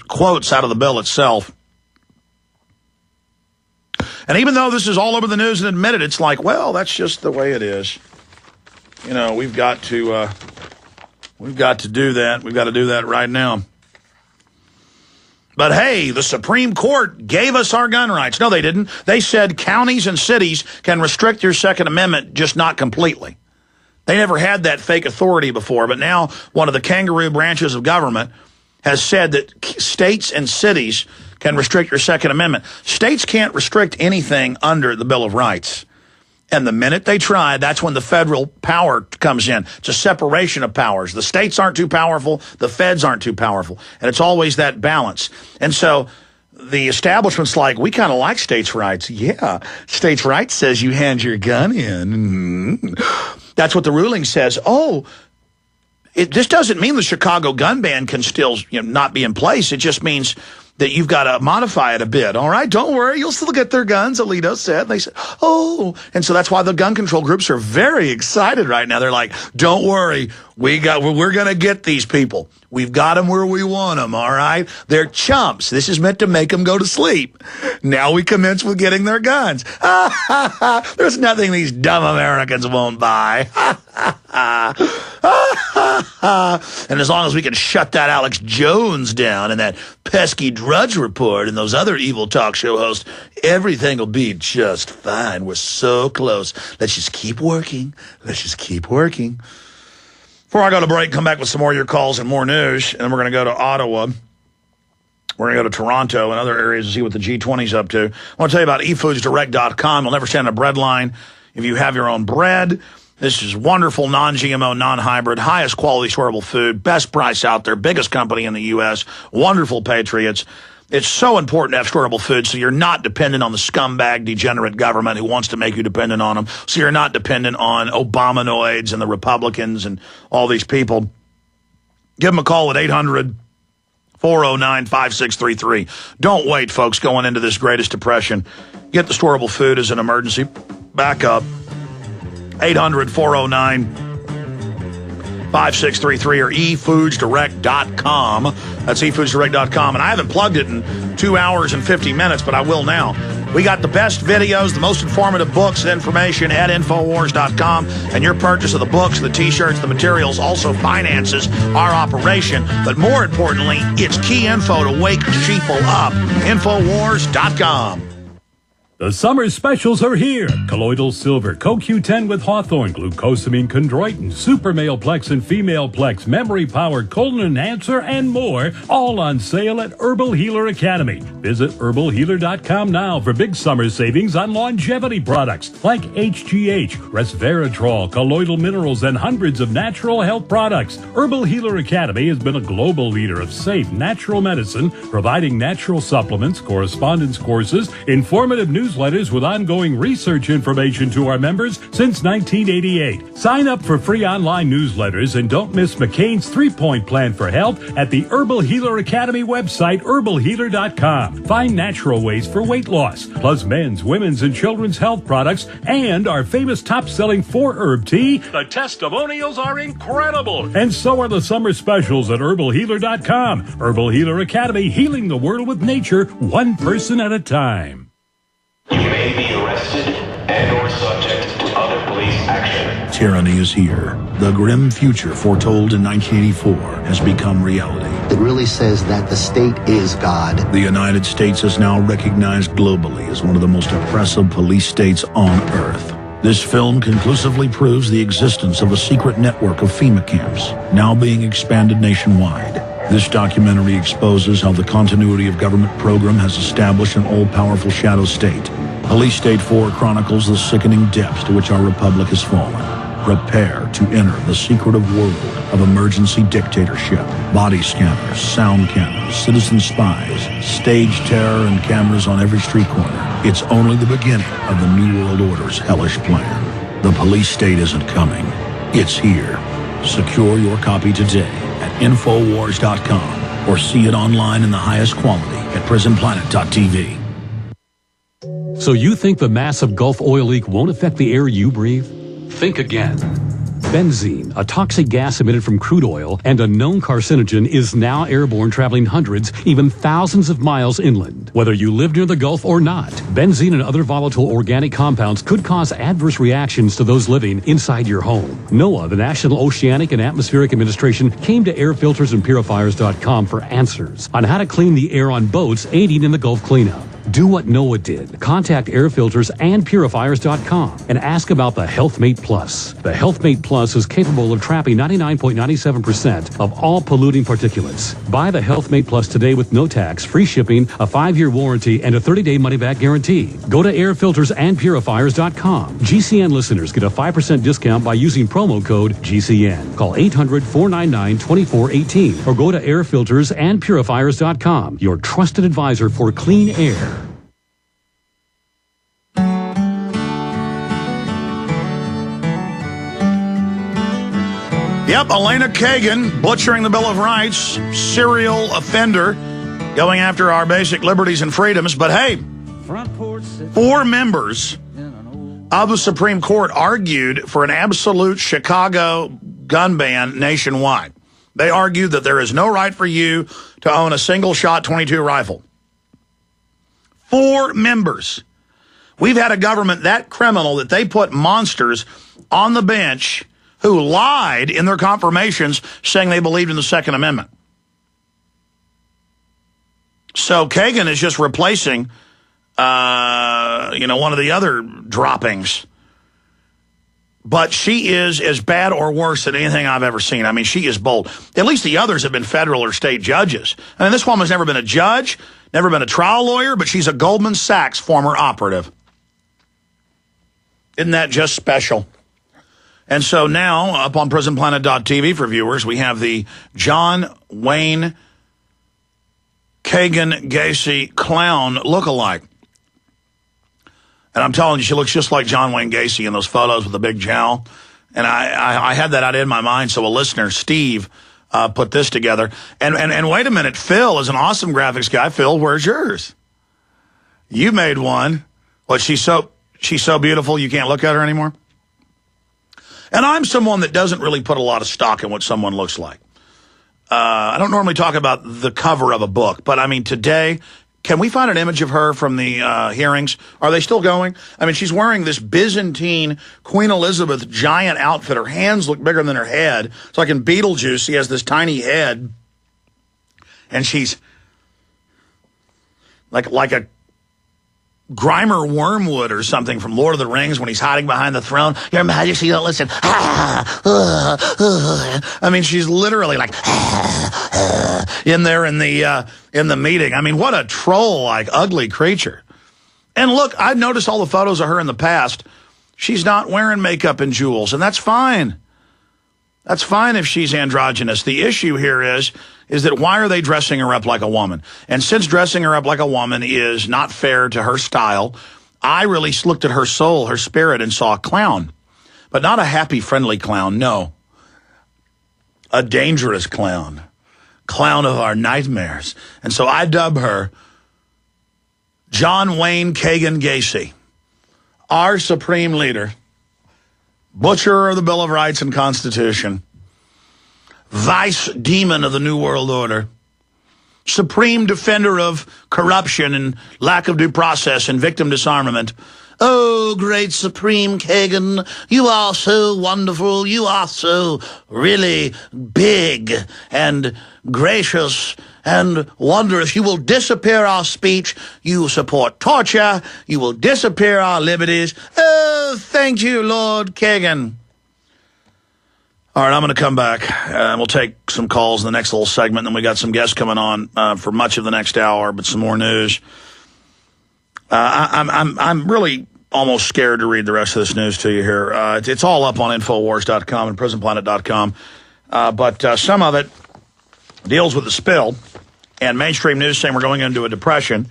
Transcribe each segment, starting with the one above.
quotes out of the bill itself. And even though this is all over the news and admitted, it's like, well, that's just the way it is. You know, we've got to do that. We've got to do that right now. But hey, the Supreme Court gave us our gun rights. No, they didn't. They said counties and cities can restrict your Second Amendment, just not completely. They never had that fake authority before, but now one of the kangaroo branches of government has said that states and cities can restrict your Second Amendment. States can't restrict anything under the Bill of Rights. And the minute they try, that's when the federal power comes in. It's a separation of powers. The states aren't too powerful. The feds aren't too powerful. And it's always that balance. And so the establishment's like, we kind of like states' rights. Yeah, states' rights says you hand your gun in. That's what the ruling says. Oh, this doesn't mean the Chicago gun ban can still not be in place. It just means that you've got to modify it a bit. All right, don't worry, you'll still get their guns, Alito said. And they said, oh. And so that's why the gun control groups are very excited right now. They're like, don't worry, we're going to get these people. We've got them where we want them, all right? They're chumps. This is meant to make them go to sleep. Now we commence with getting their guns. There's nothing these dumb Americans won't buy. And as long as we can shut that Alex Jones down and that pesky Drudge Report and those other evil talk show hosts, everything will be just fine. We're so close. Let's just keep working. Let's just keep working. Before I go to break, come back with some more of your calls and more news, and then we're going to go to Ottawa. We're going to go to Toronto and other areas to see what the G20's up to. I want to tell you about efoodsdirect.com. You'll never stand in a bread line if you have your own bread. This is wonderful, non-GMO, non-hybrid, highest quality storable food, best price out there, biggest company in the U.S., wonderful patriots. It's so important to have storable food so you're not dependent on the scumbag, degenerate government who wants to make you dependent on them, so you're not dependent on Obamanoids and the Republicans and all these people. Give them a call at 800-409-5633. Don't wait, folks, going into this greatest depression. Get the storable food as an emergency backup. 800-409-5633 or efoodsdirect.com. That's efoodsdirect.com. And I haven't plugged it in 2 hours and 50 minutes, but I will now. We got the best videos, the most informative books and information at Infowars.com. And your purchase of the books, the T-shirts, the materials also finances our operation. But more importantly, it's key info to wake sheeple up. Infowars.com. The summer specials are here. Colloidal silver, CoQ10 with hawthorn, glucosamine chondroitin, super male plex and female plex, memory power, colon enhancer, and more, all on sale at Herbal Healer Academy. Visit herbalhealer.com now for big summer savings on longevity products like HGH, resveratrol, colloidal minerals, and hundreds of natural health products. Herbal Healer Academy has been a global leader of safe, natural medicine, providing natural supplements, correspondence courses, informative newsletters with ongoing research information to our members since 1988. Sign up for free online newsletters and don't miss McCain's 3-point plan for health at the Herbal Healer Academy website, herbalhealer.com. Find natural ways for weight loss, plus men's, women's, and children's health products, and our famous top-selling 4-herb tea. The testimonials are incredible, and so are the summer specials at herbalhealer.com. Herbal Healer Academy, healing the world with nature, one person at a time. You may be arrested and or subject to other police action. Tyranny is here. The grim future foretold in 1984 has become reality. It really says that the state is God. The United States is now recognized globally as one of the most oppressive police states on Earth. This film conclusively proves the existence of a secret network of FEMA camps, now being expanded nationwide. This documentary exposes how the continuity of government program has established an all-powerful shadow state. Police State 4 chronicles the sickening depths to which our republic has fallen. Prepare to enter the secretive world of emergency dictatorship. Body scanners, sound cannons, citizen spies, stage terror, and cameras on every street corner. It's only the beginning of the New World Order's hellish plan. The police state isn't coming. It's here. Secure your copy today at Infowars.com or see it online in the highest quality at PrisonPlanet.tv. So you think the massive Gulf oil leak won't affect the air you breathe? Think again. Benzene, a toxic gas emitted from crude oil and a known carcinogen, is now airborne, traveling hundreds, even thousands of miles inland. Whether you live near the Gulf or not, benzene and other volatile organic compounds could cause adverse reactions to those living inside your home. NOAA, the National Oceanic and Atmospheric Administration, came to airfiltersandpurifiers.com for answers on how to clean the air on boats aiding in the Gulf cleanup. Do what NOAA did. Contact airfiltersandpurifiers.com and ask about the HealthMate Plus. The HealthMate Plus is capable of trapping 99.97% of all polluting particulates. Buy the HealthMate Plus today with no tax, free shipping, a 5-year warranty, and a 30-day money-back guarantee. Go to airfiltersandpurifiers.com. GCN listeners get a 5% discount by using promo code GCN. Call 800-499-2418 or go to airfiltersandpurifiers.com, your trusted advisor for clean air. Yep, Elena Kagan, butchering the Bill of Rights, serial offender, going after our basic liberties and freedoms. But hey, 4 members of the Supreme Court argued for an absolute Chicago gun ban nationwide. They argued that there is no right for you to own a single-shot .22 rifle. 4 members. We've had a government that criminal that they put monsters on the bench who lied in their confirmations saying they believed in the Second Amendment. So Kagan is just replacing, one of the other droppings. But she is as bad or worse than anything I've ever seen. I mean, she is bold. At least the others have been federal or state judges. I mean, this woman's never been a judge, never been a trial lawyer, but she's a Goldman Sachs former operative. Isn't that just special? And so now, up on prisonplanet.tv for viewers, we have the John Wayne Kagan Gacy clown lookalike. And I'm telling you, she looks just like John Wayne Gacy in those photos with the big jowl. And I had that idea in my mind, so a listener, Steve, put this together. And wait a minute, Phil is an awesome graphics guy. Phil, where's yours? You made one. What, she's so beautiful you can't look at her anymore? And I'm someone that doesn't really put a lot of stock in what someone looks like. I don't normally talk about the cover of a book, but I mean, today, can we find an image of her from the hearings? Are they still going? I mean, she's wearing this Byzantine Queen Elizabeth giant outfit. Her hands look bigger than her head. It's like in Beetlejuice, she has this tiny head. And she's like a Grimer Wormwood or something from Lord of the Rings when he's hiding behind the throne. Your Majesty, don't listen. I mean, she's literally like in there in the meeting. I mean, what a troll-like, ugly creature. And look, I've noticed all the photos of her in the past. She's not wearing makeup and jewels, and that's fine. That's fine if she's androgynous. The issue here is that why are they dressing her up like a woman? And since dressing her up like a woman is not fair to her style, I really looked at her soul, her spirit, and saw a clown. But not a happy, friendly clown, no. A dangerous clown. Clown of our nightmares. And so I dub her John Wayne Kagan Gacy, our supreme leader, butcher of the Bill of Rights and Constitution, vice demon of the New World Order, supreme defender of corruption and lack of due process and victim disarmament. Oh, great Supreme Kagan, you are so wonderful. You are so really big and gracious and wondrous. You will disappear our speech. You support torture. You will disappear our liberties. Oh, thank you, Lord Kagan. All right, I'm going to come back, and we'll take some calls in the next little segment. Then we got some guests coming on for much of the next hour, but some more news. I'm really almost scared to read the rest of this news to you here. It's all up on Infowars.com and PrisonPlanet.com, but some of it deals with the spill and mainstream news saying we're going into a depression,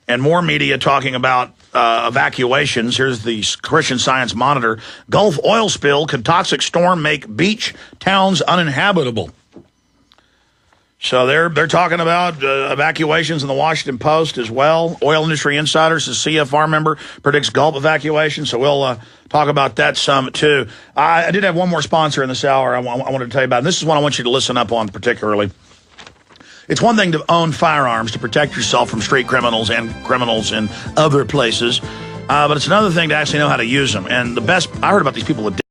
and more media talking about evacuations. Here's the Christian Science Monitor. Gulf oil spill. Could toxic storm make beach towns uninhabitable? So they're talking about evacuations in the Washington Post as well. Oil Industry Insiders, the CFR member, predicts Gulf evacuation. So we'll talk about that some, too. I did have one more sponsor in this hour I wanted to tell you about. And this is one I want you to listen up on particularly. It's one thing to own firearms to protect yourself from street criminals and criminals in other places. But it's another thing to actually know how to use them. And the best, I heard about these people that